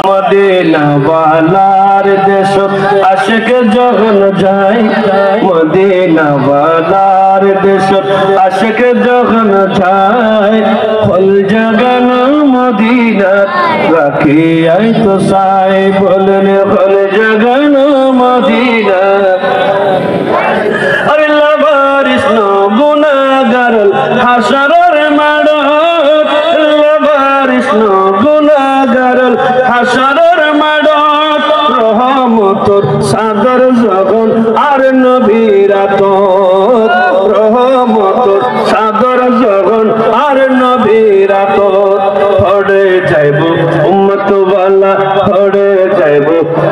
Medina ওয়ালার দেশত আশিক যখন যায়, মদিনা ওয়ালার দেশত আশিক যখন যায়, ফল জাগানো মদিনাত রাখিয়াই তো সাই, বলেন ফল জাগানো মদিনাত। আরে লাবারিস নো গুনাহগার হাসরের মাঠত, লাবারিস নো গুনাহগার হাসরের মাঠত, রহমতের সাদর জগন আর নবীর আতত, রহমতের সাদর জগন আর নবীর আতত। পড়ে যাইব উম্মত ওয়ালা, পড়ে যাইব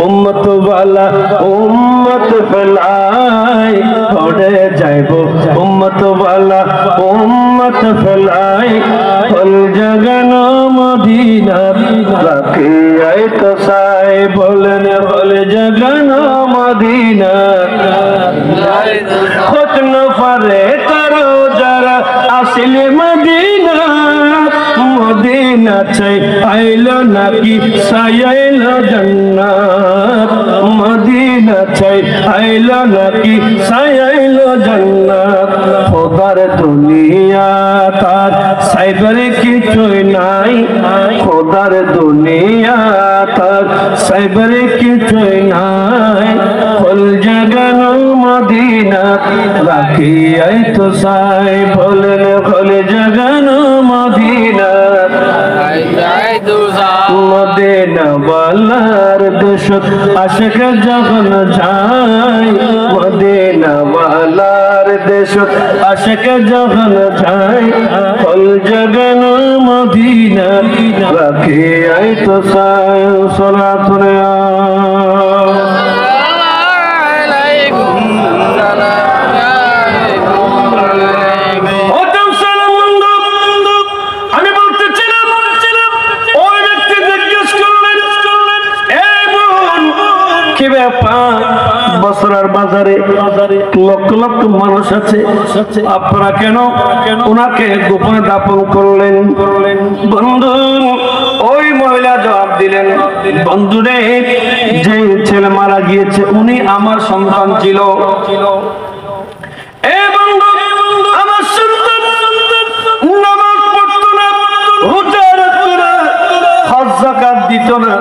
উম্মত ওয়ালা, উম্মত ফেলাই, পড়ে যাইব উম্মত ওয়ালা, উম্মত ফেলাই, ফল জাগানো মদিনাত রাখিয়াই তো সাই, বলেন ফল জাগানো মদিনাত। খোঁজ ন পারে তারো যারা আসলে মদিনা, মদিনা চাই আইল নাকি সাইল জান্নাত, মদিনা চাই আইল নাকি সাইল জান্নাত। খোদার দুনিয়া তার সাইবার কিছুই নাই, খোদার দুনিয়া তার সাইবার কিছুই নাই, ফল জাগানো মদিনাত রাখিয়াই তো সাই, বলেন ফল জাগানো মদিনাত। মদিনা ওয়ালার দেশত আশিক যখন যায়, মদিনা ওয়ালার দেশত আশিক যখন যায়, ফল জাগানো মদিনাত রাখিয়াই তো সাই। সালাতুন বছরের বাজারে লক্ষ লক্ষ মানুষ আছে, আপনারা কেন ওনাকে গোপনে দাপন করলেন? বন্ধু ওই মহিলা জবাব দিলেন, বন্ধুরে যে ছেলে মারা গিয়েছে উনি আমার সন্তান ছিল। আমার সন্তান নামাজ পড়তো না, রোজা রাখতো না, হজ যাকাত দিত না,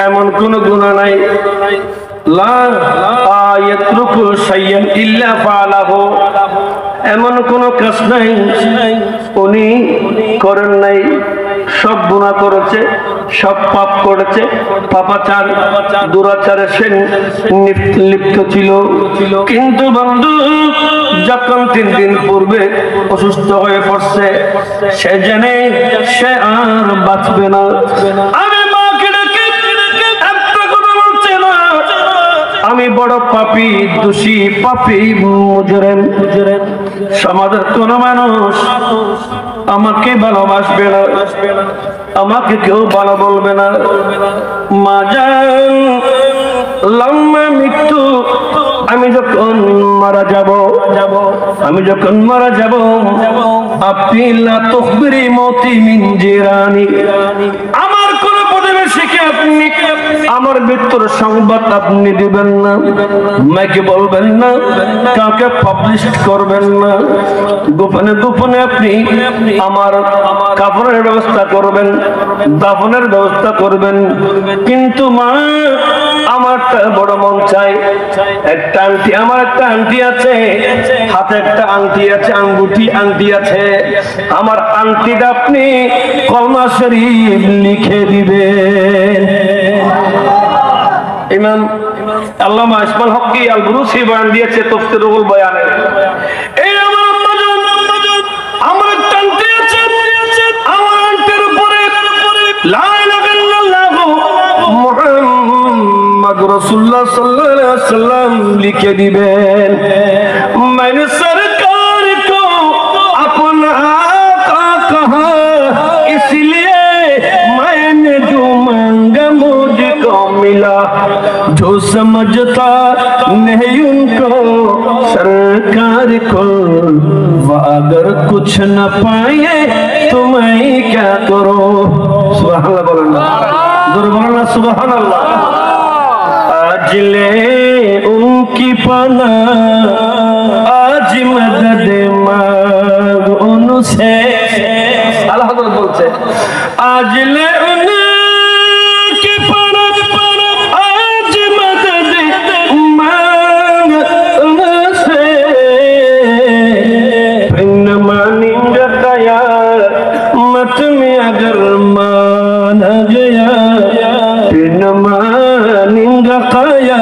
এমন কোন গুনাহ নাই। এমন কোন কাজ নাই উনি করেন নাই, সব গুনাহ করেছে, সব পাপ করেছে, পাপাচার দুরাচারে সে লিপ্ত ছিল। কিন্তু বন্ধু যখন 3 দিন পূর্বে অসুস্থ হয়ে পড়ছে, সে জানে সে আর বাঁচবে না। আমি বড় পাপী, দোষী, পাপী, মুজরিম। সমাজের কোন মানুষ আমাকে ভালোবাসবে না, আমাকে কেউ ভালো বলবে না। মা জান লম্বা মৃত্যু, আমি যখন মারা যাব, আমি যখন মারা যাব, আপনি লা তুখবিরি মৌতি মিন জিরানি, আমার কোন প্রতিবেশীকে আপনি আমার মৃত্যুর সংবাদ আপনি দিবেন না, মাইকে বলবেন না, কাউকে পাবলিশ করবেন না, গোপনে গোপনে আপনি আমার কাফনের ব্যবস্থা করবেন, দাফনের ব্যবস্থা করবেন। কিন্তু মা আমার বড় মন চাই একটা আংটি, আমার একটা আংটি আছে, হাতে একটা আংটি আছে, আঙ্গুঠি আংটি আছে, আমার আংটিটা আপনি কলমা শরীফ লিখে দিবেন। ইমাম আল্লামা ইসমাইল হকি আল বুরুসি বয়ান দিয়েছে তাফসীরুল বয়ানে। এই আমার আম্মাজান আমার একটা আংটি আছে, আমার আংটির উপরে লা ইলাহা ইল্লাল্লাহু মুহাম্মাদুর রাসূলুল্লাহ সাল্লাল্লাহু আলাইহি ওয়াসাল্লাম লিখে দিবেন। मैंने सरकार को अपना आका कहा, इसलिए मैंने जो मांगा मुझको मिला, जो समझता नहीं उनको सरकार को, वो अगर कुछ न पाए तो मैं क्या करो। सुभान अल्लाह। जोर बोलना सुभान अल्लाह। आज ले उनकी पना आज मदद मांग उनसे। आला हज़रत बोलते आज ले उनकी पना आज मदद मांग उनसे। फिर मानेंगे दया मत में अगर माना गया फिर मानेंगे दया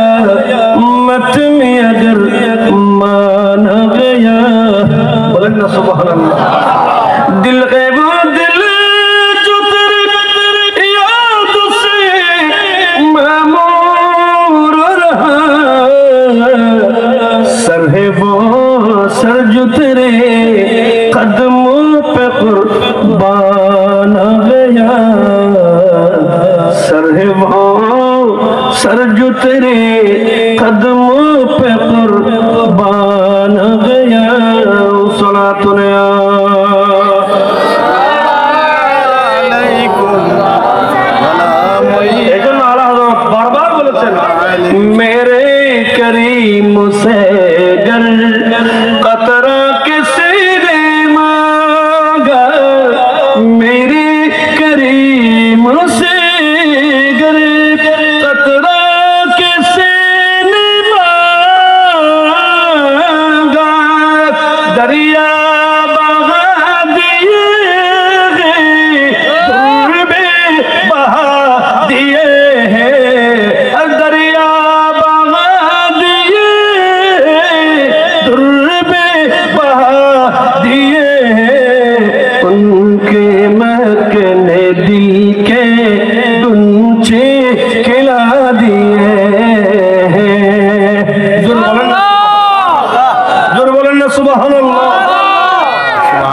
मत में अगर माना गया। बोलें ना सुभान अल्लाह। दिल के वो दिल जो तेरी याद से मामूर रहा सर है वो सर जो तेरे कदमों पे कुर्बान गया। सर है वो सर जो तेरे कदमों पे कुर्बान गया। सलातुन बार-बार बोलेছেন मेरे करीम से गर कतरा किसी ने मांगा मेरे करीम से गर कतरा किसी ने मांगा। दरिया बहा दिए दूर में बहा दिए हैं। दरिया बहा दिए दूर में बहा दिए हैं। उनके महकने दिल के गुंचे खिला दिए हैं। जोर बोलें ना सुभान अल्लाह।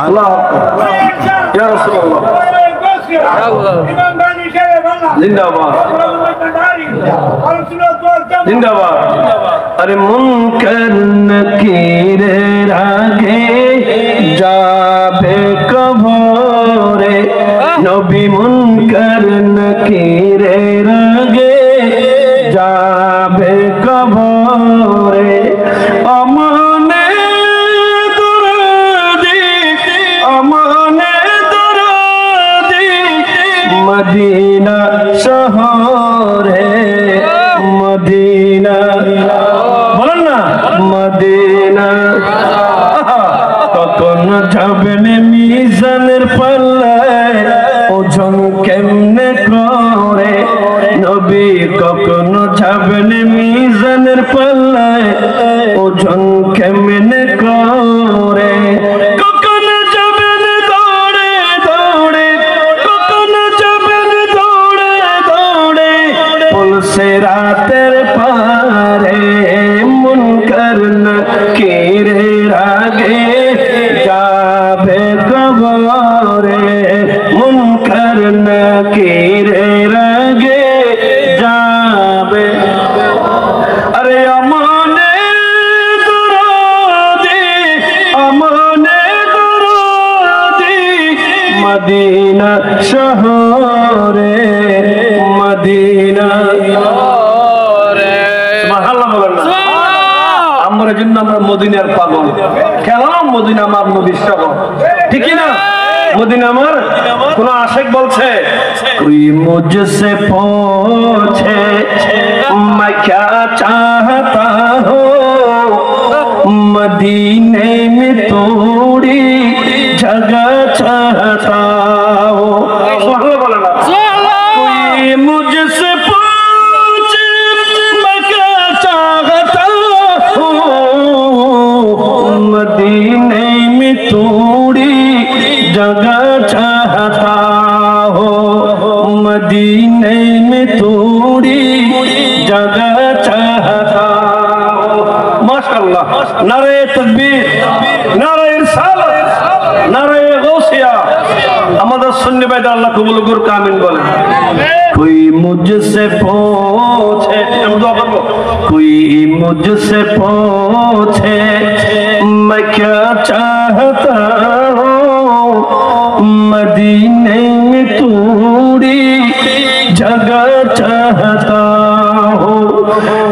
अल्लाह या रसूल अल्लाह जिंदाबाद जिंदाबाद। अरे मुनकर नकीर आगे जाबे कबरे नबी मुनकर नकीर आगे जाबे कबरे। अमाने दुरूदी अमाने दुरूदी मदीना शहर है मदीना। बोलन ना मदीना। कखन যাবেন মিজানের পাল্লায় ওজন কেমনে করে নবী। কখনো যাবেন মিজানের পাল্লায় ওজন কেমনে করে। কখনো যাবেন দৌড়ে দৌড়ে কখনো যাবেন দৌড়ে দৌড়ে পুলসে রাতের পারে মুনকার নাকিরের আগে যাবে কবরে। মুনকার নাকিরের আগে যাবে। अरे अमाने दुरूदी मदीना शहरे मदीना। सुबहानाल्लाह बोलेন না। আমরা জন্য আমরা মদিনার পাগল কেন মদিনা আমার নবীর শহর ঠিক কি না। मदीना আমার কোন আশিক বলছে कोई मुझसे पूछे मैं क्या चाहता हूँ मदीने में थोड़ी जगह चाहता हूँ। कोई मुझसे पूछे मैं क्या चाहता हूँ मदीने में थोड़ी जगह चाहता हो मदीने में थोड़ी जगह चाहता हो। माशाअल्लाह नारे तकबीर नारे रिसालत नारे गौसिया। আমাদের সুন্নি ভাইরা আল্লাহ কবুল করুক আমিন বলেন। कोई मुझसे पूछे कोई मुझसे पूछे मैं क्या चाहता हूँ मदीने में थोड़ी जगह चाहता हो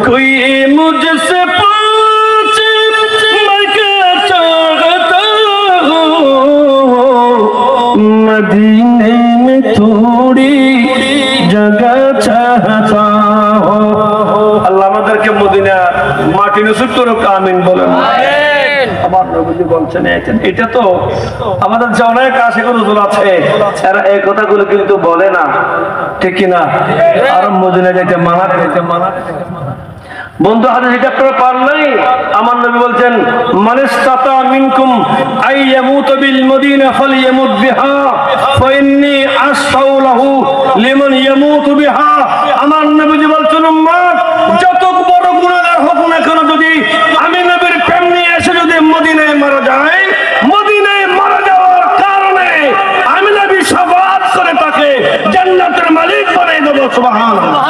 कोई मुझसे पूछे मैं क्या चाहता हूँ मदीने में थोड़ी जगह चाहता हो अल्लाह আমাদেরকে মদিনা মাটি নসিব করুক আমিন বলেন আমার নবীজি বলছেন এটা তো আমাদের যে অনেক আশিকুর হুজুর আছে এরা এই কথাগুলো কিন্তু বলে না ঠিক কি না আর মদিনা যেতে মানা বন্ধু হাদিস এটা আপনারা পারলেই আমার নবী বলছেন মানিস্তাতা মিনকুম আইয়ামুত বিল মদিনা ফালইয়ামুত বিহা ফাইন্নী আশফাউ লাহু লিমান ইয়ামুতু বিহা আমার নবী বলছেন উম্মত যত বড় গুনাহগার হোক না কেন যদি আমি নবীর প্রেম নিয়ে এসে যদি মদিনায় মারা যায় মদিনায় মারা যাওয়ার কারণে আমি নবী শাফাআত করে তাকে জান্নাতের মালিক বানিয়ে দেব সুবহানাল্লাহ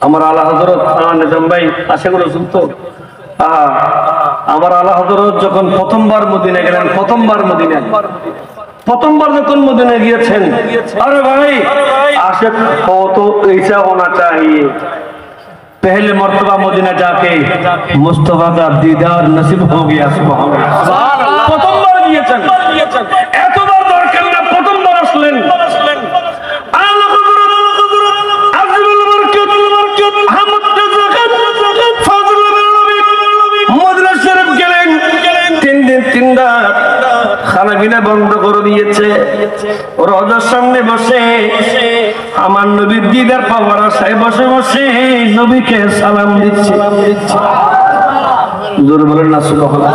আমার আলা হযরত নিজাম ভাই আশিকুর হুজুর তো আমার আলা হযরত যখন প্রথমবার মদিনায় গেলেন প্রথমবার যখন মদিনায় গিয়েছেন আরে ভাই आशिक हो तो ऐसा होना चाहिए पहले मर्तबा मदीना जाके मुस्तफा का दीदार नसीब हो गया सुभान अल्लाह প্রথমবার গিয়েছেন এতবার দরকার না প্রথমবার আসলেন আলা হযরত আজমুল বরকত আহমদ জাকাত ফজল নবী মদিনা শরীফ গেলেন 3 দিন 3 রাত খানা পিনা বন্ধ করে দিয়েছে রওজার সামনে বসে আমার নবীর দিদার পাওয়ার আশায় বসে বসে নবীকে সালাম দিচ্ছে জোরে বলেন না সুবহানাল্লাহ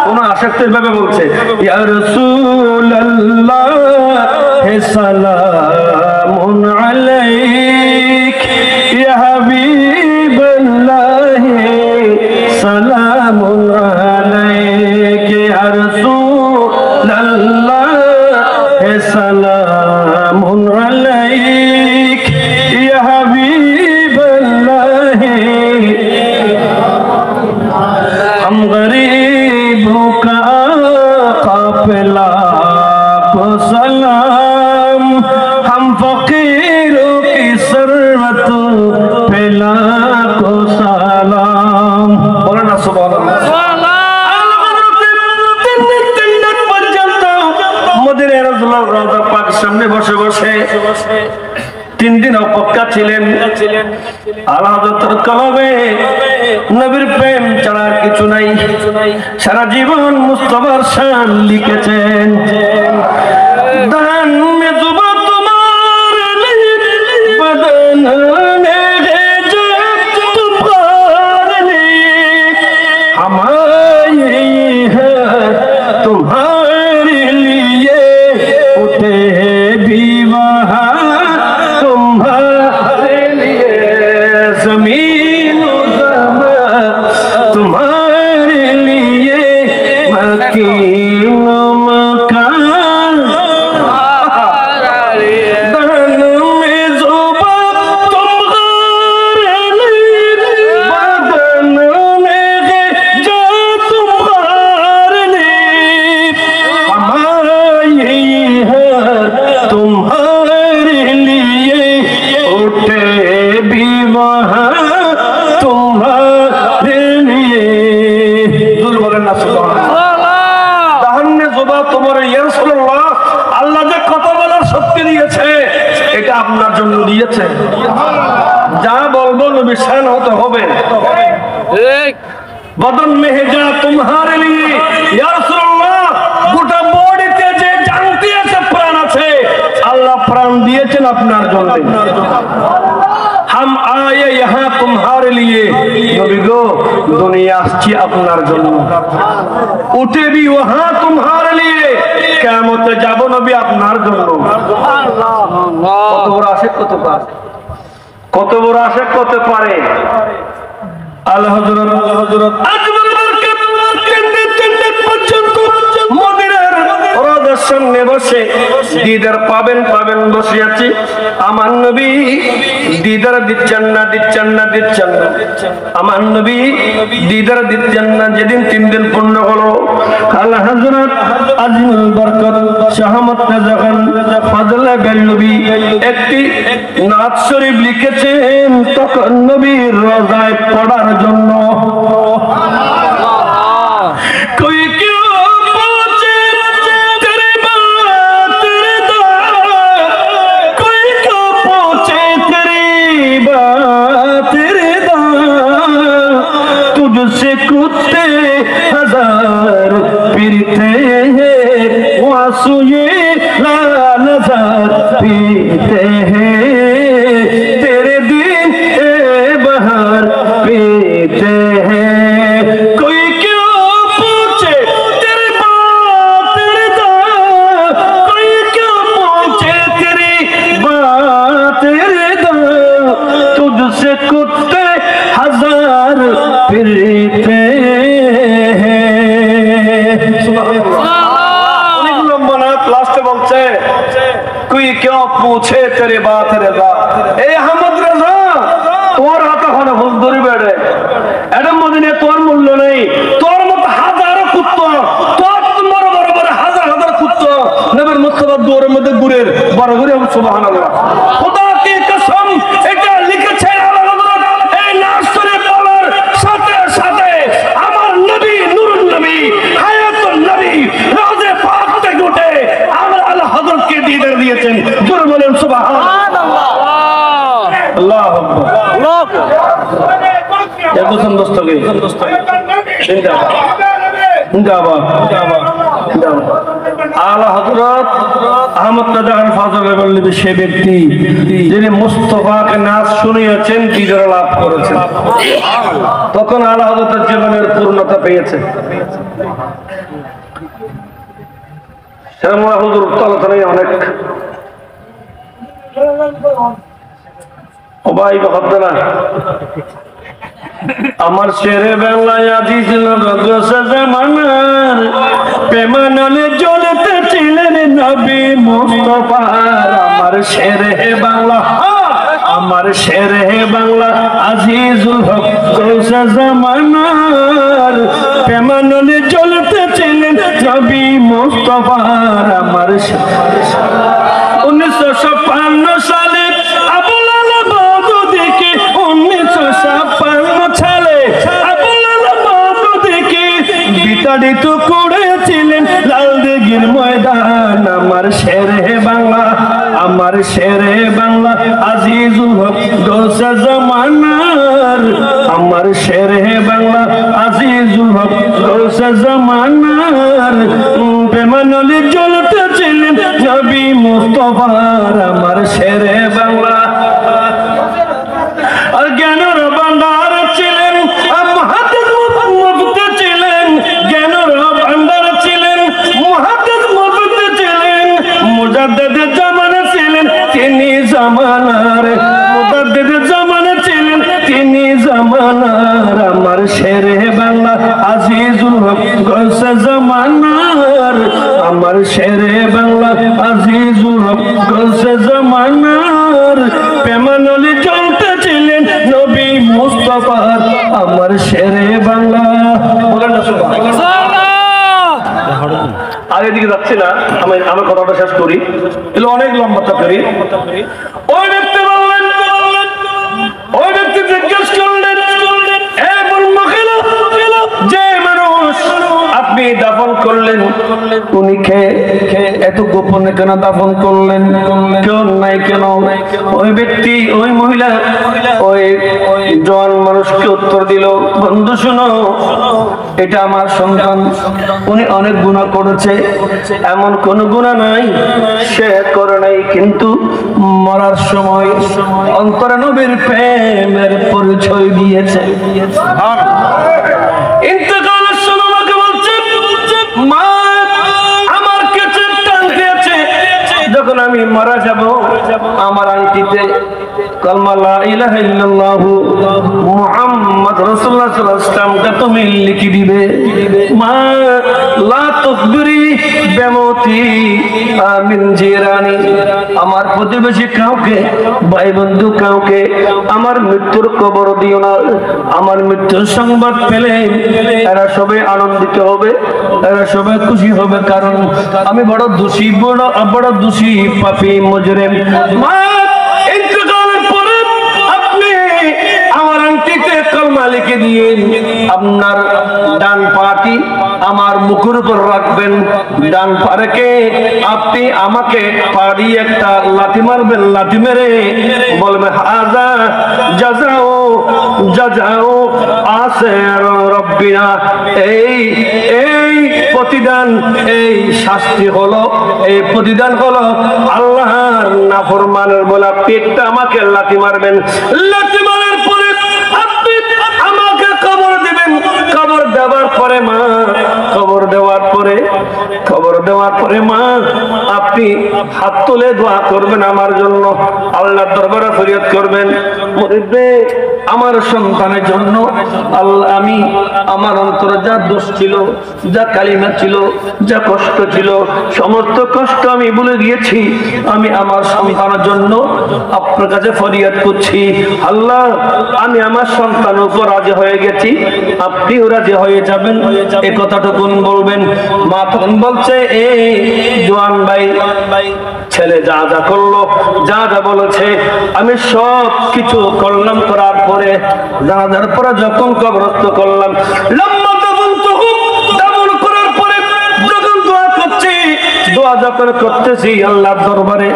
কোন আশিক তো এভাবে বলছে ইয়া রাসূলুল্লাহ হে সালামুন আলাইক ইয়া হাবিবাল্লাহ সালামুন আলাইক ইয়া রাসূলুল্লাহ হে সালামুন আলাইক ইয়া হাবিবাল্লাহ हम गरीबों का काफिला को सलाम हम फकीरों की सरवत फैला को सलाम बोलो ना सुभान अल्लाह मदीना रसूलुल्लाह रওজা পাক সামনে বসে বসে 3 দিন অপেক্ষা ছিলেন আলা হযরতের কলবে নবীর প্রেম ছাড়া কিছু নাই সারা জীবন মুস্তাফার শান লিখেছেন দান মে জুবা তোমার বদন মে জব তোমার हमारे है तुम्हारे लिए उठे भी वहाँ तुम्हारे लिए जमीन तुम्हारे लिए मकीन मकान दन में ज़ुबा तुम्हारे लिए बदन में जा तुम्हारे लिए हमारी है तुम्हारे लिए उठे भी वहाँ तुम्हारे लिए बोलें ना सुभान दाहन्ने जुबा तुम्हारे या রাসূলুল্লাহ আল্লাহ যে কথা বলার শক্তি দিয়েছে এটা আপনার জন্য দিয়েছে যা বলবো নবী শান হতে হবে ঠিক বদন মেহজা তোমারে লিয়ে ইয়া রাসূলুল্লাহ গোটা বডিতে যে জানতে আছে প্রাণ আছে আল্লাহ প্রাণ দিয়েছেন আপনার জন্য हम आए यहाँ तुम्हारे लिए नबी गो दुनिया আসছি আপনার জন্য उठे भी वहाँ तुम्हारे लिए কিয়ামতে যাব নবী আপনার জন্য কত বড় আশিক কত বড় আশিক কত পারে আলা হযরত আজমল বরকত কেন্দ্রে পর্যন্ত মদিনার রওজার সামনে বসে দিদার পাবেন পাবেন বসে আছি, আমার নবী দিদার দিচ্ছেন না দিচ্ছেন না দিচ্ছেন না, আমার নবী দিদার দিচ্ছেন না। যেদিন 3 দিন পূর্ণ হলো, আল্লাহ হযরত আজিমুল বরকত শাহ মুর্তজা খান ফজলে বেলনবী একটি নাত শরীফ লিখেছেন তখন নবীর রোজায় পড়ার জন্য। कोई क्यों पूछे तेरे बात तेरे दा, कोई क्यों पूछे तेरी बात तेरे दा, तुझसे कुत्ते 1000 फिरते हैं, आंसू ये लाल 1000 पीते हैं, तेरे दिन ए बहार पीते हैं। कुत्ते 1000 फिरते हैं। अनेक लंबा ना लास्ट बोलते कोई क्यों पूछे तेरे बात रजा, ए अहमद रजा তোর হাতে হলো হুজুরি বেড়ে এডম মদিনে তোর মূল্য নেই, তোর মতো হাজারো কুত্তা, তোর বড় বড় বড় হাজার হাজার কুত্তা নবীর মুস্তাফার দৌড়ের মধ্যে ঘুরের বড় ঘুরে সুবহানাল্লাহ। খোদা কি কসম, এটা লিখেছে দিয়েছেন। জোরে বলেন সুবহানাল্লাহ। আল্লাহু আকবার। একদম দোস্তকে জিন্দাবাদ জিন্দাবাদ জিন্দাবাদ। আলা হযরত আহমদ রাজা খান ফজলে বেলনবী সে ব্যক্তি যিনি মুস্তাফাকে নাচ শুনিয়েছেন, দিদার লাভ করেছেন, তখন আলা হযরতের জীবনের পূর্ণতা পেয়েছে। হুজুর তলতলে অনেক ওবাই ভাবতে না আমার শেরে বেলায় আজিজ নগসে জামানার পেমানলে জ্বলতে ছিলেন নবী মুস্তাফা। আমার শেরে বাংলা, আমার শেরে বাংলা আজিজুল হক গৌসে জামানার পেমানলে জ্বলতে ছিলেন নবী মুস্তাফা। আমার 1956 সালে আবুল আলা বাদুদিকে 1956 সালে আবুল আলা বাদুদিকে বিতাড়িত করেছিলেন লাল দিঘির ময়দান। আমার শেরে বাংলা, আমার শেরে বাংলা আজিজুল হক গৌসে জামানার, আমার শেরে বাংলা আজিজুল হক গৌসে জামানার পেমানলে জ্বলতে ছিলেন নবী মুস্তাফার। আমার শেরে বাংলা আর জ্ঞানের ভান্ডার ছিলেন, মুহাদ্দিস মুফতি ছিলেন, জ্ঞানের ভান্ডার ছিলেন, মুহাদ্দিস মুফতি ছিলেন, মুজাদ্দিদ জামানা ছিলেন তিনি জামানার, মুজাদ্দিদ জামানা ছিলেন তিনি জামানার। আমার শেরে বাংলা আজিজুল হক গৌসে জামানার, আমার শেরে বাংলা আজিজুল হক গৌসে জামানার পেমানলে জ্বলতে ছিলেন নবী মুস্তাফা। আমার শেরে বাংলা বলেন না সুবহানাল্লাহ। আগে দিকে যাচ্ছি না, আমি আমার কথাটা শেষ করি, এগুলো অনেক লম্বাটা করি। ওই ব্যক্তি বললেন, ওই ব্যক্তি জিজ্ঞেস করলেন যে মানুষ আপনি দাফন করলেন উনি খেয়ে এত গোপনে কেন দাফন করলেন, কেউ নাই কেন? ওই ব্যক্তি, ওই মহিলা, ওই জওয়ান মানুষকে উত্তর দিল, বন্ধু শোনো, এটা আমার সন্তান, উনি অনেক গুনাহ করেছে, এমন কোন গুনাহ নাই সে করে নাই, কিন্তু মরার সময় অন্তরে নবীর প্রেমের পরিচয় দিয়েছে। ইন্তেকালের সময় আমাকে বলছে মা আমার কাছে টান দিয়েছে, যখন আমি মারা যাব আমার আংটিতে কালমা লা ইলাহা ইল্লাল্লাহু মুহাম্মদ রাসূলুল্লাহ সাল্লাল্লাহু আলাইহি ওয়াসাল্লামকে তুমি লিখে দিবে। মা লা তুকবিরি বেমতি আমিন জিরানি, আমার প্রতিবেশী কাউকে, ভাই বন্ধু কাউকে আমার মৃত্যুর কবর দিও না। আমার মৃত্যুর সংবাদ পেলে এরা সবাই আনন্দিত হবে, এরা সবাই খুশি হবে, কারণ আমি বড় দোষী, বড় দোষী পাপী মুজরিম। মা ইন্তেকালের পরে আপনি আমার আংটিতে কলমা লিখে দিয়ে আপনার ডান পাটি আমার মুখের উপর রাখবেন, ডান পা রেখে আপনি আমাকে পাড়ি একটা লাথি মারবেন, লাথি মেরে বলবে হাজা জাযাও জাযাও আসে রব্বিনা, এই প্রতিদান, এই শাস্তি হলো, এই প্রতিদান হলো আল্লাহর নাফরমানের বলা। পেটটা আমাকে লাথি মারবেন, লাথি মারার পরে আপনি আমাকে কবর দিবেন। কবর দেওয়ার পরে মা, কবর দেওয়ার পরে মা আপনি হাত তুলে দোয়া করবেন আমার জন্য, আল্লাহর দরবারে ফরিয়াদ করবেন, মুরিদে আমার সন্তানের জন্য আল্লাহ, আমি আমার অন্তরে যা দোষ ছিল, যা কালিমা ছিল, যা কষ্ট ছিল, সমস্ত কষ্ট আমি ভুলে গিয়েছি। আমি আমার সন্তানের জন্য আপনার কাছে ফরিয়াদ করছি। আল্লাহ, আমি আমার সন্তানের উপর রাজি হয়ে গেছি, আপনিও রাজি হয়ে যাবেন, এ কথাটুকুন বলবেন। মা তখন বলছে, এই জোয়ান ভাই, ছেলে যা যা করলো, যা যা বলেছে, আমি সব কিছু করলাম। করার পরে জানাজার পরে যখন কবরস্থ করলাম, লম্বা দাফন করার পরে যখন দোয়া করছি, দোয়া যখন করতেছি আল্লাহর দরবারে,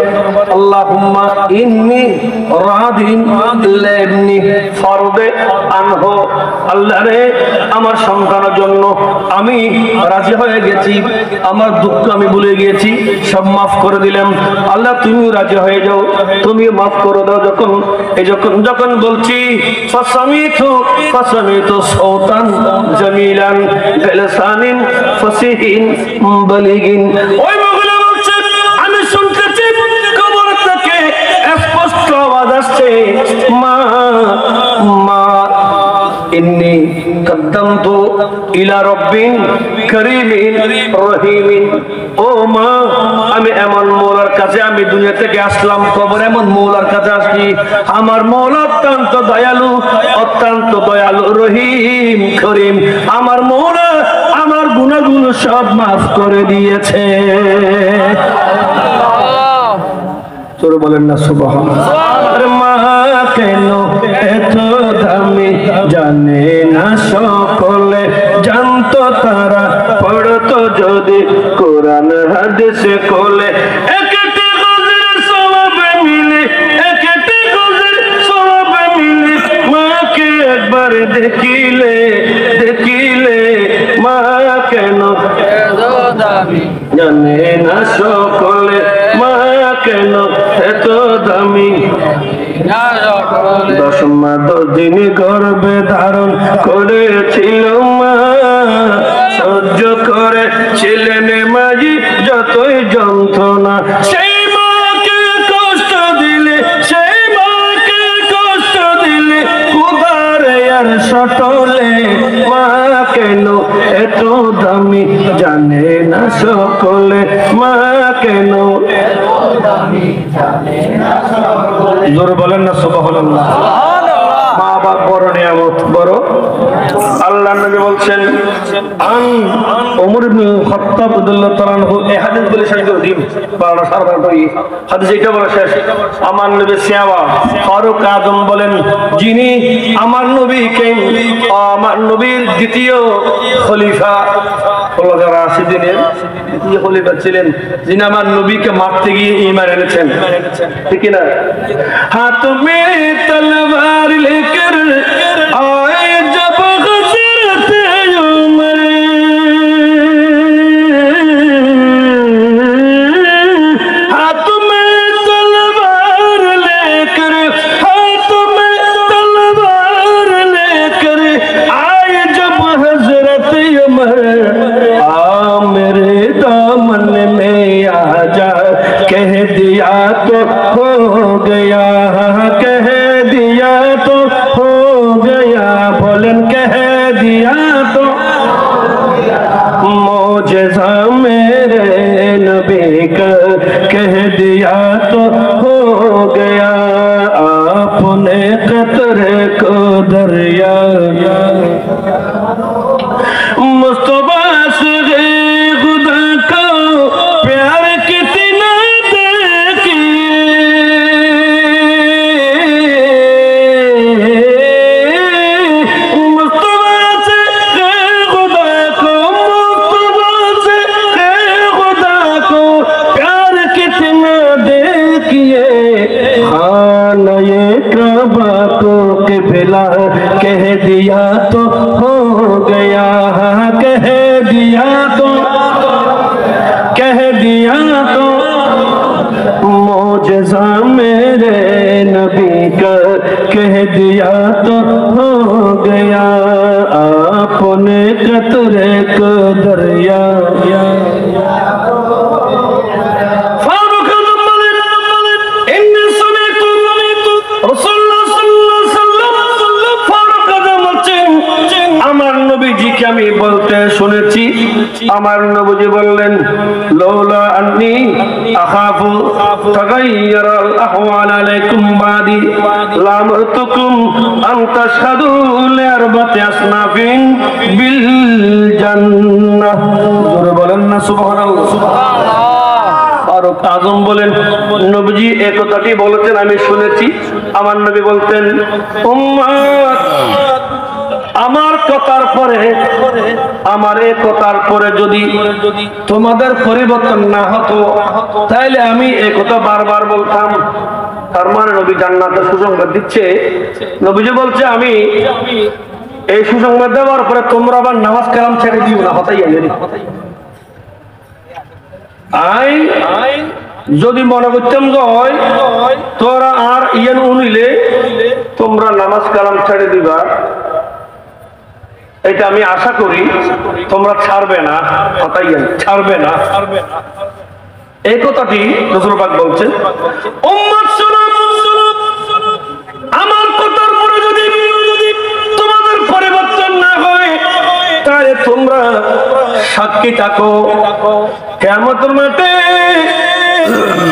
আল্লাহুম্মা ইন্নী রাদিন লিবনি ফারদে আনহু, আল্লাহ রে আমার সন্তানের জন্য আমি রাজি হয়ে গেছি, আমার দুঃখ আমি ভুলে গিয়েছি, সব মাফ করে দিলাম। আল্লাহ তুমিও রাজি হয়ে যাও, তুমিও মাফ করে দাও। যখন বলছি ফাসামিতু সাওতান জামিলান বিলিসানিন ফাসিহিন বালিগিন, ওই মহিলা বলছে আমি শুনতেছি কবর থেকে স্পষ্ট আওয়াজ আসছে, মা মা ইন্নী কদ্দামতু ইলা রব্বিন করিমিন রহিমিন, ও মা আমি এমন মওলার কাছে, আমি দুনিয়া থেকে আসলাম, কবর এমন মওলার কাছে আসছি, আমার মওলা অত্যন্ত দয়ালু, অত্যন্ত দয়ালু, রহিম করিম, আমার মওলা আমার গুনাহগুলো সব মাফ করে দিয়েছে। জোরে বলেন না সুবহানাল্লাহ। মা কেন এত দামি জানে না সকলে, জানতো তারা পড়তো যদি কোরআন হাদিসে কোলে, একটি গজের সওয়াবে মিলে, একটি গজের সওয়াবে মিলে, মাকে একবার দেখিলে মা কেন এত দামি জানে না সকলে, মা কেন এত দামি। 10 মাস 10 দিন গর্ভে ধারণ করেছিল মা, সহ্য করে ছিলেন মাঝি যতই যন্ত্রণা, সেই মাকে কষ্ট দিলে, সেই মাকে কষ্ট দিলে খুদার আর সটলে, মা কেন এত দামি জানে না সকলে, মা কেন এত দামি জানে না সকলে। জোরে বলেন না সুবহানাল্লাহ। মা বাপ বড় নিয়ামত, বড়। আল্লাহ নবী বলছেন, আন ওমর ইবনে খাত্তাব রাদিয়াল্লাহু তাআলা আনহু, এই হাদিস বলে শেষ করে দিন, 12টা 12:30 হাদিস এটা বলে শেষ। আমার নবী সিয়াবা ফারুক আজম বলেন, যিনি আমার নবীর দ্বিতীয় খলিফা, খোলাফায়ে রাশিদিনের দ্বিতীয় খলিফা ছিলেন, যিনি আমার নবীকে মারতে গিয়ে ঈমান এনেছেন, ঠিক না? হাত মে তলবার লেকর আয়ে জব গজরতে উমর, হাত মে তলবার লেকর, হাত মে তলবার লেকর আয়ে জব হযরতে উমর, आ मेरे दामन में आजा, कह दिया तो हो गया, कह दिया तो हो गया, बोलन कह दिया तो मौजज़ा मेरे ফারুক আজম বলেন ইন্নী সামিতু রাসূলুল্লাহ সাল্লাল্লাহু আলাইহি ওয়াসাল্লাম, ফারুক আজম বলেন আমার নবীজিকে আমি বলতে শুনেছি, আমার নবীজি বললেন লাউলা আন্নী আখাফু তাগায়্যারাল আহওয়াল আলাইকুম বাদি লামতুকুম আন তাশহাদু লিআরবাতি আসনাফিন বিল জান্নাহ। জোরে বলেন না সুবহানাল্লাহ। ফারুক আজম বলেন নবীজি এই কথাটি বলেছেন আমি শুনেছি। আমার নবী বলতেন উম্মত আমার কথার পরে যদি তোমাদের পরিবর্তন না হতো তাহলে আমি এই কথা বারবার বলতাম। তার মানে নবী জান্নাতের সুসংবাদ দিচ্ছে। নবীজি বলছে আমি এই সুসংবাদ দেওয়ার পরে তোমরা আবার নামাজ কালাম ছেড়ে দিও না। হতাই যদি মনে করতাম তোরা আর ইয়ান উনিলে তোমরা নামাজ কালাম ছেড়ে দিবা, এটা আমি আশা করি তোমরা ছাড়বে না, ছাড়বে না। এই কথাটি রাসূল পাক বলছেন উম্মত শুনো, আমার কথার পরে যদি তোমাদের পরিবর্তন না হয় তাহলে তোমরা সাক্ষী থাকো কিয়ামতের মাঠে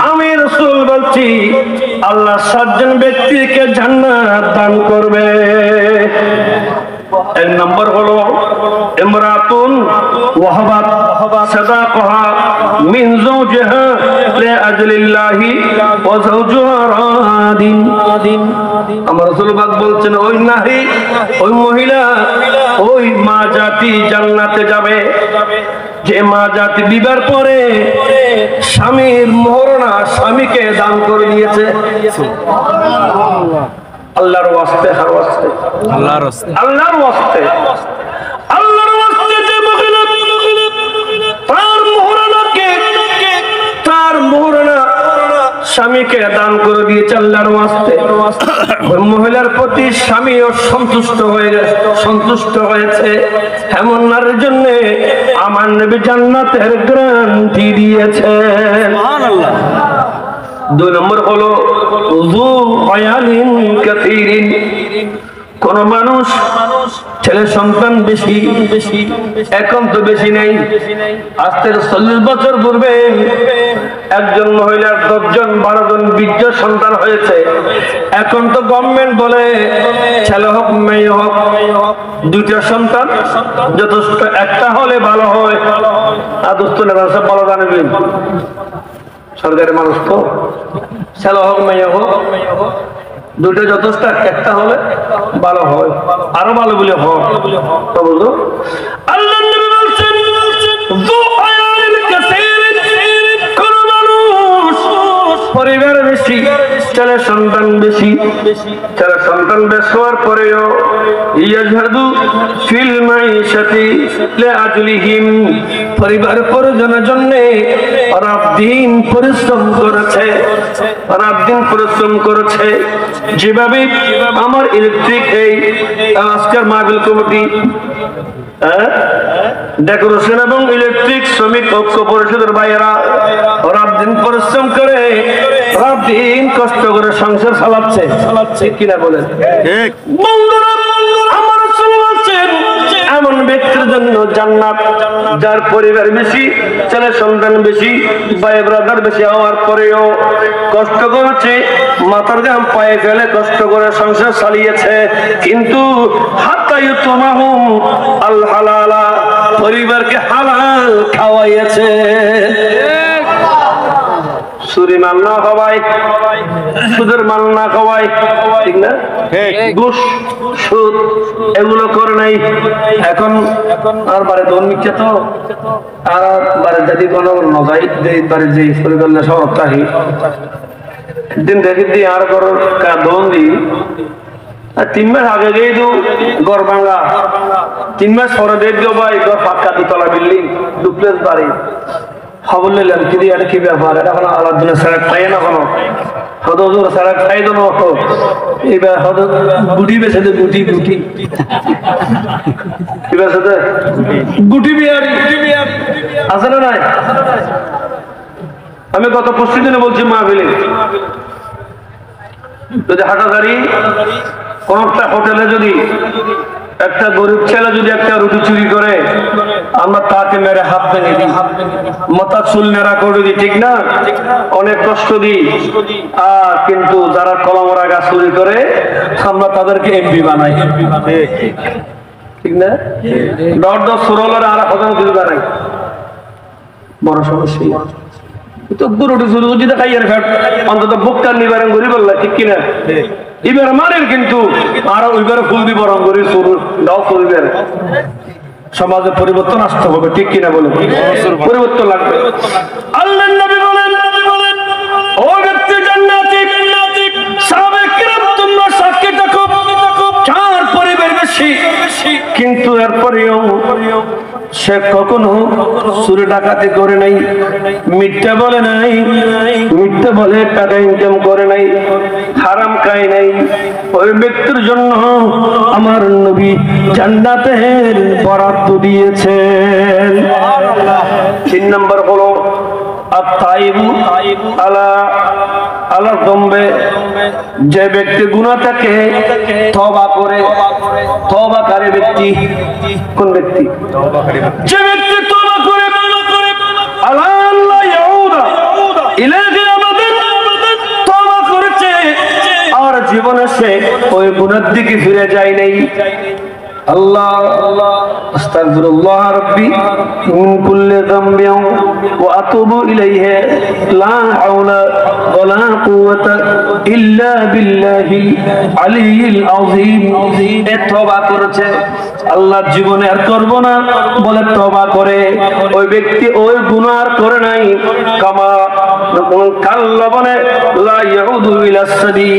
আমি রাসূল বলছি আল্লাহ 7 জন ব্যক্তিকে জান্নাত দান করবে। এক নম্বর হলো ইমরাতুন ওয়াহাবাত সাদাকাহা মিন যাওজিহা লিআজলিল্লাহি ওয়া যাওজুহা রাদিন। আমার রাসূল পাক বলছেন ওই নারী ওই মহিলা ওই মা জাতি জান্নাতে যাবে যে মা জাতি বিবাহের পরে স্বামীর মোহরনা স্বামীকে দান করে দিয়েছে। আল্লাহর ওয়াস্তে যে মহিলা তার মোহরনা স্বামীকে দান করে দিয়েছে আল্লাহর ওয়াস্তে, ওই মহিলার প্রতি স্বামীও সন্তুষ্ট হয়েছে। এমন নারীর জন্য আমার নবী জান্নাতের গ্যারান্টি দিয়েছেন। সুবহানাল্লাহ। 2 নম্বর হলো যু আয়ালিন কাসীরিন। কোন মানুষ ছেলে সন্তান বেশি, এখন তো বেশি নেই, আজ থেকে 40 বছর পূর্বে একজন মহিলার 10 জন 12 জন 20 জন সন্তান হয়েছে। এখন তো গভর্নমেন্ট বলে ছেলে হোক মেয়ে হোক 2টা সন্তান যথেষ্ট, একটা হলে ভালো হয়। আর দোস্ত নেবা সব ভালো জানবেন, সরকারি মানুষ তো ছেলে হোক মেয়ে হোক 2টা যথেষ্ট, একটা হলে ভালো হয়, আরো ভালো বলে হয়। বুঝলো আল্লাহ নবী বলছেন যু আয়ালিন কাসীরিন, কোন মানুষ পরিবার বেশি ছেলে সন্তান বেশি, ছেলে সন্তান বেশ হওয়ার পরেও ইয়াজহাদু ফিল মাইশাতি লিআজলিহিম, পরিবার পরিজনের জন্য রাত দিন পরিশ্রম করেছে। যেভাবে আমার ইলেকট্রিক এই আজকের মাহফিল কমিটি ডেকোরেশন এবং ইলেকট্রিক শ্রমিক ঐক্য পরিষদের ভাইয়েরা রাত দিন পরিশ্রম করে রাত দিন কষ্ট করে সংসার চালাচ্ছে কিনা বলেন? বন্ধুরা আমার রাসূল বলেন এমন ব্যক্তির জন্য জান্নাত যার পরিবার বেশি, ছেলে সন্তান বেশি, ভাই ব্রাদার বেশি হওয়ার পরেও কষ্ট করেছে, মাথার ঘাম পায়ে ফেলে কষ্ট করে সংসার চালিয়েছে, কিন্তু হাত্তা ইউতমাহুম আল হালালা, পরিবারকে হালাল খাওয়াইয়েছে। সুরি মাল না খাওয়াই, সুদের মাল না খাওয়াই, ঠিক না? ঘুষ সুদ এগুলো করে নাই। এখন আর বারে দন মিথ্যা তো আর বারে যদি কোনো নজাই বারে যে পরিবার সব তাহি দিন দেখি দিয়ে আর করো দন দি 3 মাস আগে গিয়ে দু গড় ভাঙা, 3 মাস পরে দিয়ে দিও ভাই পাক্কা 2 তলা বিল্ডিং ডুপ্লেক্স বাড়ি। খবর নিলাম কি দিয়ে এটা কি ব্যাপার, এটা এখন আল্লাহ দিনের স্যার খাই না কোনো হদর স্যার খাই তো এবার হদ গুটি বেছে দে গুটি গুটি কি বেছে দে গুটি বিহারি আছে না নাই? আমি গত পরশু দিনে বলছি মাহফিলে, যদি হাটাদারি কোন একটা হোটেলে যদি একটা গরিব ছেলে যদি একটা রুটি চুরি করে আমরা তাকে মেরে হাত ভেঙে দিই, মাথা চুল নেড়া করে দিই, ঠিক না? অনেক কষ্ট দিই। কিন্তু যারা কলমরা গাছ চুরি করে আমরা তাদেরকে এমপি বানাই, ঠিক না? দর দশ সুরলের আর হজার চুরি বানাই, বড় সমস্যা। তো দুটি চুরি যদি খাই আর ফেট অন্তত বুকটার নিবারণ করি বললা, ঠিক কিনা? এবার মারেন কিন্তু আরো ওইবারে ফুল দিব রং করে দাও চলবে। সমাজে পরিবর্তন আসতে হবে, ঠিক কিনা বলে? পরিবর্তন লাগবে। আল্লাহর নবী বলেন, ও ব্যক্তি জান্নাতি, সাহাবায়ে কিরাম তোমরা সাক্ষী থাকো চার পরিবার বেশি, কিন্তু এরপরেও সে কখনো চুরি ডাকাতি করে নাই, মিথ্যা বলে নাই, মিথ্যা বলে টাকা ইনকাম করে নাই, হারাম খায় নাই। ওই ব্যক্তির জন্য আমার নবী জান্নাতের বরাদ্দ দিয়েছেন। 3 নম্বর হলো আত-তাইবু আলা যম্বে, যে ব্যক্তি গুনাহ থেকে তওবা করে, তওবাকারী ব্যক্তি। কোন ব্যক্তি? যে ব্যক্তি তওবা করে আল্লাহ ইয়াউদা ইলাইহি আবাদান, তওবা করেছে আর জীবনে সে ওই গুনার দিকে ফিরে যায় নাই। আল্লাহ আস্তাগফিরুল্লাহ রাব্বি মিন কুল্লি যামবিন ওয়া আতুবু ইলাইহি লা হাওলা ওয়ালা কুওয়াতা ইল্লা বিল্লাহিল আলিয়্যিল আযীম। এ তওবা করেছে, আল্লাহ জীবনে আর করব না বলে তওবা করে, ওই ব্যক্তি ওই গুনাহ আর করে নাই। কামা কাল্লাবনে লা ইয়াউদু ইলাস সাদি,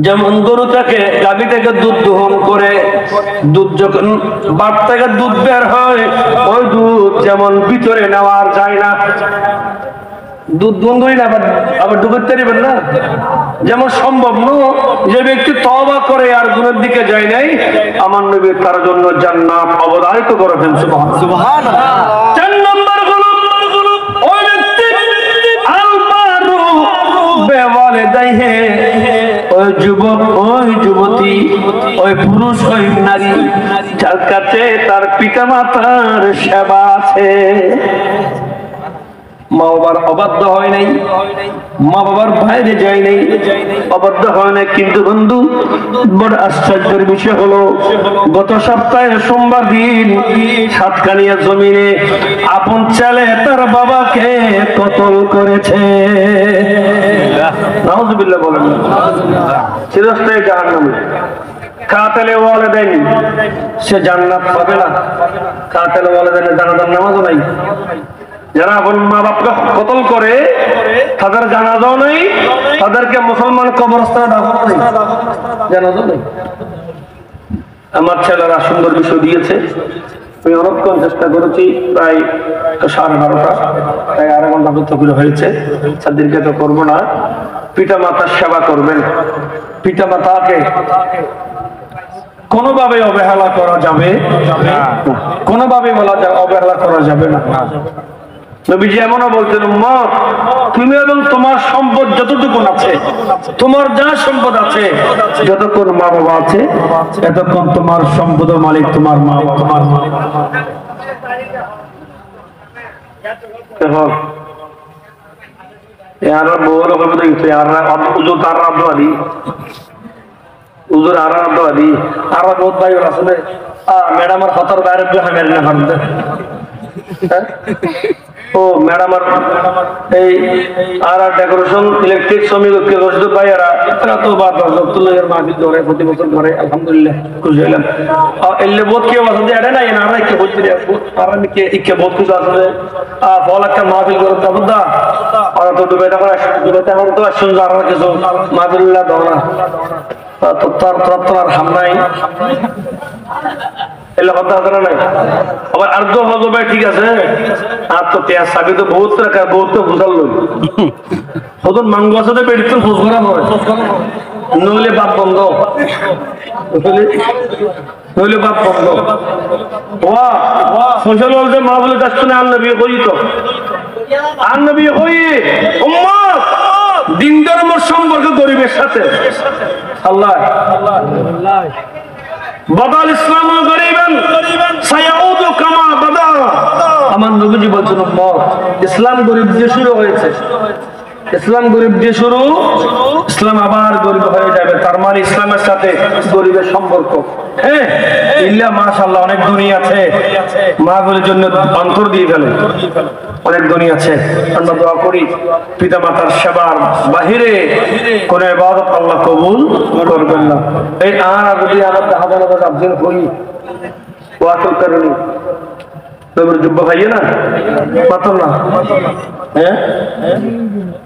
যেমন গরু থেকে গাভী থেকে দুধ দহন করে, দুধ যখন বাট থেকে দুধ বের হয় ওই দুধ যেমন ভিতরে নেওয়ার যায় না, দুধ বন্ধই না আবার ডুবের পারিবেন না, যেমন সম্ভব নয় যে ব্যক্তি তওবা করে আর গুনার দিকে যায় নাই, আমার নবী তার জন্য জান্নাত অবধারিত করেছেন। সুবহানাল্লাহ। 4 নম্বর হলো ওই ব্যক্তি আল-বারু বিওয়ালিদাইহি, ওই যুবক, ওই যুবতী, ওই পুরুষ, ওই নারী যার কাছে তার পিতা মাতার সেবা আছে, মা বাবার অবাধ্য হয় নাই, মা বাবার বাইরে যায় নাই, অবাধ্য হয় নাই। কিন্তু বন্ধু বড় আশ্চর্যের বিষয় হলো গত সপ্তাহে সোমবার দিন সাতকানিয়া জমিনে আপন ছেলে তার বাবাকে কতল করেছে। নাউজুবিল্লাহ বলেন, চিরস্থায়ী জাহান্নামে। কাতেলে ওয়ালিদাইন, সে জান্নাত পাবে না। কাতেলে ওয়ালিদাইনের জানাজার নামাজও নাই। যারা আপন মা বাপকে কতল করে তাদের জানাজাও নেই, তাদেরকে মুসলমান কবরস্থানে দাফন নেই, জানাজাও নেই। আমার ছেলেরা সুন্দর বিষয় দিয়েছে, আমি অনেকক্ষণ চেষ্টা করেছি, প্রায় 12:30, প্রায় আধা ঘন্টা করে হয়েছে। তাদেরকে তো করবো না। পিতা মাতার সেবা করবেন। পিতা মাতাকে কোনোভাবে অবহেলা করা যাবে না, কোনোভাবে অবহেলা করা যাবে না। নবীজি এমনও বলছেন, মা তুমি এবং তোমার সম্পদ যতটুকু আছে, তোমার যা সম্পদ আছে, যতক্ষণ মা বাবা আছে এতক্ষণ তোমার সম্পদের মালিক তোমার মা বাবা। ম্যাডামের হতর বাইরে ও ম্যাডাম এই আর ডেকোরেশন ইলেকট্রিক শ্রমিক ভাইয়ারা এরা তো মাহফিল ধরে প্রতি বছর ধরে, আলহামদুলিল্লাহ খুশি হইলাম। এলে বোধ কেউ আছে এড়ে নাই না ইকে বলছি ইকে বোধ কিছু আছে ফল একটা মাহফিল করে দা ওরা তো ডুবে ডুবেতে এখন তো শুনছো আর কিছু মাহফিল্লাহ দাও না তো তার হাম নাই। এলে কথা আছে না নাই? আবার আর্ধ হজবে ঠিক আছে, আর তো তেয়ার সাবি তো বহুত রাখা, বহুত তো বুঝাল লই হতন মাঙ্গু আছে তো পেটির তো খোঁজ করা হয়, নইলে বাপ বন্ধ, নইলে বাপ বন্ধ। ওয়া সোশ্যাল ওয়ার্ল্ডে মা বলে কাজ শুনে আর নবী হই তো, আর নবী হই উম্মত দিন ধর্মের সম্পর্ক গরিবের সাথে। আল্লাহ বাদাল ইসলাম গরিবান সায়াউদু কামা বাদা। আমার নবীজি বলছেন উম্মত ইসলাম গরিব দিয়ে শুরু হয়েছে, ইসলাম গরিব দিয়ে শুরু, ইসলাম আবার গরিব হয়ে যাবে। তার মানে ইসলামের সাথে গরিবের সম্পর্ক। হ্যাঁ ইল্লা মাশাআল্লাহ অনেক ধনী আছে, মাগুলির জন্য অন্তর দিয়ে গেলে অনেক ধনী আছে। আমরা দোয়া করি পিতা মাতার সেবার বাহিরে কোন ইবাদত আল্লাহ কবুল করবেন না। এই আর যদি আমার হাজার আফজিল করি ওয়াকুল করনি নবীর যুব্ব ভাইয়ে না পাতল না, হ্যাঁ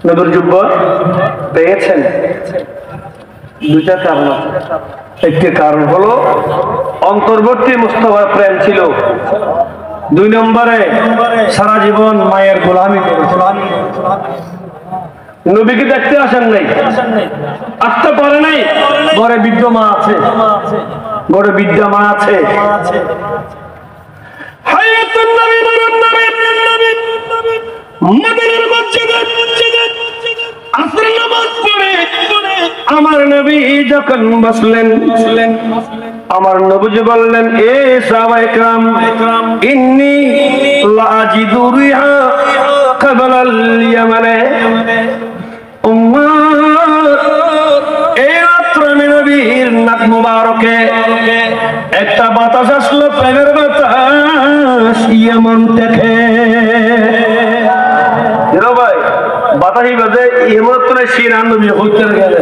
নবীর যুব্ব পেয়েছেন দুইটা কারণ। একটি কারণ হলো অন্তর্বর্তী মুস্তাফার প্রেম ছিল, দুই নম্বরে সারা জীবন মায়ের গোলামি করেছিলেন। নবীকে দেখতে আসেন নাই, আসতে পারে নাই, ঘরে বৃদ্ধ মা আছে, ঘরে বৃদ্ধা মা আছে। আমার নবী যখন বসলেন, আমার নবীজি বললেন এ সাহাবায়ে কেরাম ইন্নী লাজিদু রিহা ক্বাবলাল ইয়ামানে। উম্মাত এই রাত্রে আমি নবীর নাক মুবারকে একটা বাতাস আসলো, প্রেমের বাতাস ইয়ামান থেকে। ভাই বাতাসি বাজে এমন তো শিরান নবী হইতে গেলে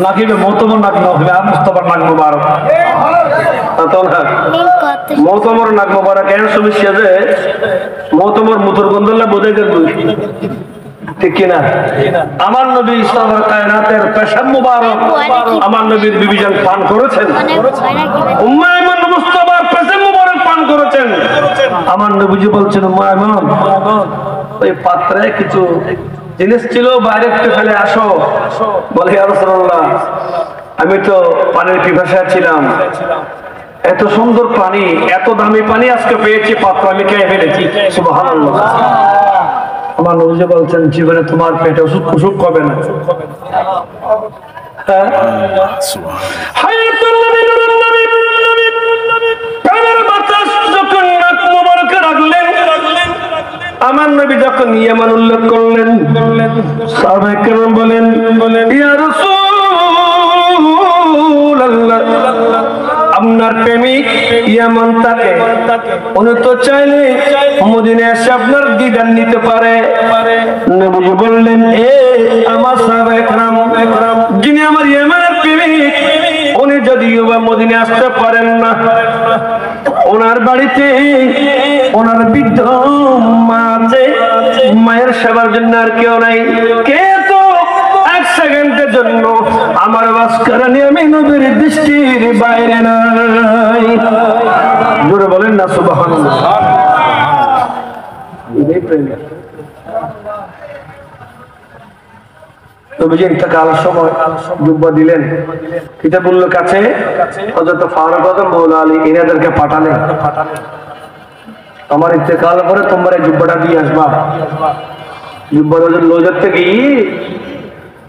নাকি মতমর নাক নবে আর মুস্তাফার নাক মুবারক তো না মতমর নাক মুবারক এর সমস্যা যে মতমর মুতর গন্ধলা বোঝাই গেল ঠিক কিনা। আমার নবী ইসলামের কায়নাতের পেশাব মুবারক আমার নবীর বিবিজান পান করেছেন, উম্মে আইমান মুস্তাফার পেশাব মুবারক পান করেছেন। আমার নবীজি বলছেন উম্মে আইমান ওই পাত্রে কিছু জিনিস ছিল, বাইরে একটু ফেলে আসো। বলে ইয়া রাসূলুল্লাহ আমি তো পানির পিপাসায় ছিলাম, এত সুন্দর পানি, এত দামি পানি আজকে পেয়েছি, পাত্র আমি খেয়ে ফেলেছি। সুবহানাল্লাহ। আমার নবীজি বলছেন জীবনে তোমার পেটে অসুখ হবে না। আমার নবী যখন ইয়ামান উল্লেখ করলেন, সাহাবায়ে কেরাম বলেন ইয়া রাসূলুল্লাহ আপনার প্রেমিক ইয়ামান থাকে, উনি তো চাইলে মদিনায় এসে আপনার দিদার নিতে পারে। নবী বললেন এ আমার সাহাবায়ে কেরাম যিনি আমার ইয়ামানের প্রেমিক উনি যদিও বা মদিনায় আসতে পারেন না, ওনার বাড়িতে ওনার বৃদ্ধ মা আছে, মায়ের সেবার জন্য আর কেউ নাই। কে তো এক সেকেন্ডের জন্য আমার বাসকারানি আমি নবীর দৃষ্টির বাইরে নাই। জোরে বলেন না সুবহানাল্লাহ। নবীজি ইন্তেকালের সময় জুব্বা দিলেন, কিতাবুল্লাহ কাছে হযরত ফারুক আযম মাওলা আলী ইনাদেরকে পাঠালেন, আমার ইন্তেকালের পরে তোমরা এই জুব্বাটা দিয়ে আসবা। জুব্বা লোজার থেকে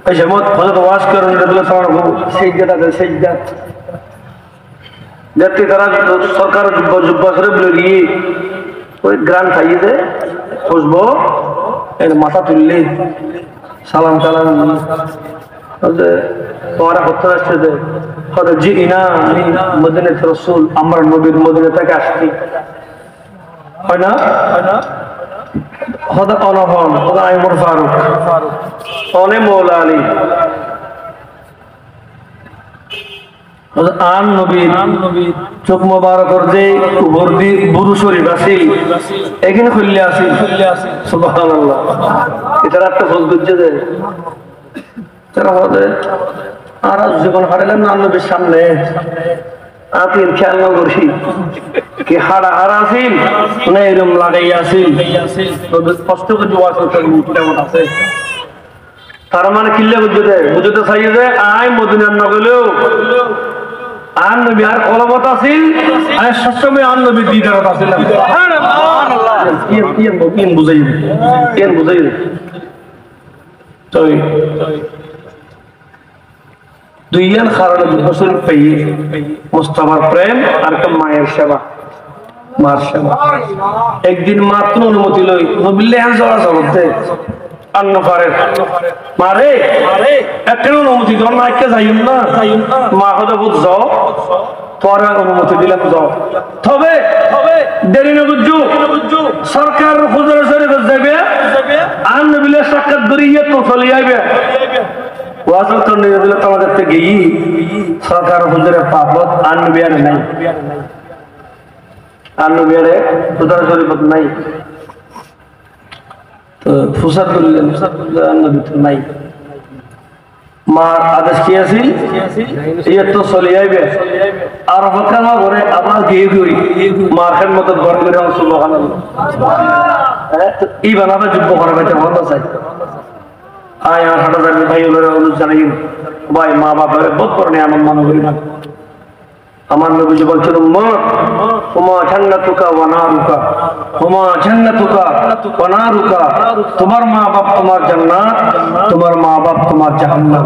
এই সময় হযরত ওয়াজ করেন রাদিয়াল্লাহু তাআলা সেজদা করে সেজদা দেখতে তারা সরকার জুব্বা করে বলে গিয়ে ওই গ্রান খাইয়ে দে খুশবো এর মাথা তুললে সালাম কালাম তোরা করতে আসছে যে হয়তো জি ইনা মদিনাত রাসূল আমার নবীর মদিনা থেকে আসছি হয় না হয়তো অনহন হয়তো আইমর ফারুক অনে মৌলা আলী আন নবীর চোখ মোবারকর যে উপর দিয়ে বুরু শরীফ আছে এখানে খুললে আছে সুবহানাল্লাহ। এটার একটা ফল বুঝছে যে তারা হবে আর জীবন হারালেন না নবীর সামনে আতিন খেয়াল না করছি কি হাড়া হারা আসিল না এরম লাগাই আসিল কষ্ট করে জোয়া কেমন আছে তার মানে কিল্লে বুঝতে চাই যে আয় মদিনার নগলেও আর নবী আর কলমত আসিল আর সবসময় আর নবী দিদারত আসিল বুঝাই দুইয়ান কারণে বছর পেয়ে মুস্তাফার প্রেম আর একটা মায়ের সেবা মার সেবা একদিন মাত্র অনুমতি লই নবিল্লে হ্যাঁ জড়া জগতে আন্ন পারে মারে একটা অনুমতি ধর না একটা যাইম না মা হতে বুঝ পরে অনুমতি দিলাম যাও তবে দেরি না বুঝু সরকার হুজুরে শরীফ যাবে আর নবিলে সাক্ষাৎ করিয়ে তো চলে যাবে ওয়াজল তো নিয়ে দিলে তোমাদের থেকে সরকার হুজুরে পাপত আর নবিয়ারে নাই আর নবিয়ারে হুজুরে শরীফ নাই তো ফুসাদ করলেন নাই মার আদেশ কি আছিল ইয়ে তো চলে যাইবে আর হকামা করে আবার গিয়ে ঘুরি মার খেন মতো ঘর করে সুবহানাল্লাহ ই বানাবে যুদ্ধ করা বাইতে মত চাই আয় আর হাটা যাবে ভাই ওরা অনুরোধ জানাই ভাই মা বাবার বহুত বড় নিয়ামত মনে করি না আমার নবী যে বলছেন উম্মত হুমা জান্নাতুকা ওয়া নারুকা হুমা জান্নাতুকা ওয়া নারুকা তোমার মা বাপ তোমার জান্নাত তোমার মা বাপ তোমার জাহান্নাম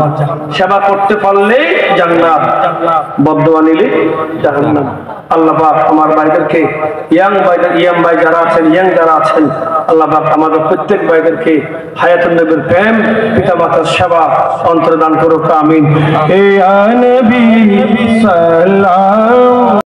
সেবা করতে পারলে জান্নাত বদদুয়া নিলে জাহান্নাম আল্লাহ পাক আমার ভাইদেরকে ইয়াং ভাই যারা আছেন আল্লাহ পাক আমাদের প্রত্যেক ভাইদেরকে হায়াতুন নবীর প্রেম পিতামাতার সেবা অন্তর্দান করুক আমিন এ নবী সাল্লাল্লাহু